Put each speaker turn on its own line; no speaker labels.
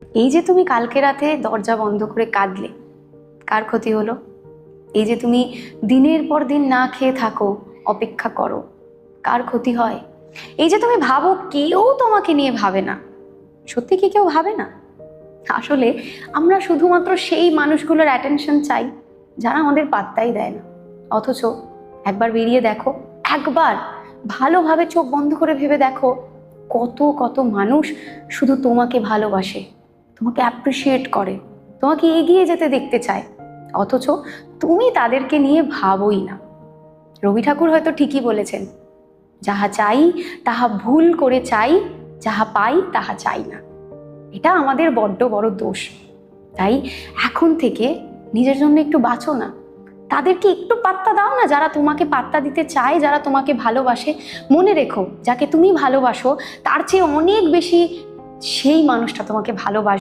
এই যে তুমি কালকে রাতে দরজা বন্ধ করে কাঁদলে, কার ক্ষতি হলো? এই যে তুমি দিনের পর দিন না খেয়ে থাকো, অপেক্ষা করো, কার ক্ষতি হয়? এই যে তুমি ভাবো কেউ তোমাকে নিয়ে ভাবে না, সত্যি কি কেউ ভাবে না? আসলে আমরা শুধুমাত্র সেই মানুষগুলোর অ্যাটেনশন চাই যারা আমাদের পাত্তাই দেয় না। অথচ একবার বেরিয়ে দেখো, একবার ভালোভাবে চোখ বন্ধ করে ভেবে দেখো, কত কত মানুষ শুধু তোমাকে ভালোবাসে, তোমাকে অ্যাপ্রিসিয়েট করে, তোমাকে এগিয়ে যেতে দেখতে চায়। অথচ তুমি তাদেরকে নিয়ে ভাবোই না। রবি ঠাকুর হয়তো ঠিকই বলেছেন, যাহা চাই তাহা ভুল করে চাই, যাহা পাই তাহা চাই না। এটা আমাদের বড্ড বড় দোষ। তাই এখন থেকে নিজের জন্য একটু বাঁচো না, তাদেরকে একটু পাত্তা দাও না যারা তোমাকে পাত্তা দিতে চায়, যারা তোমাকে ভালোবাসে। মনে রেখো, যাকে তুমি ভালোবাসো তার চেয়ে অনেক বেশি সেই মানুষটা তোমাকে ভালোবাসে।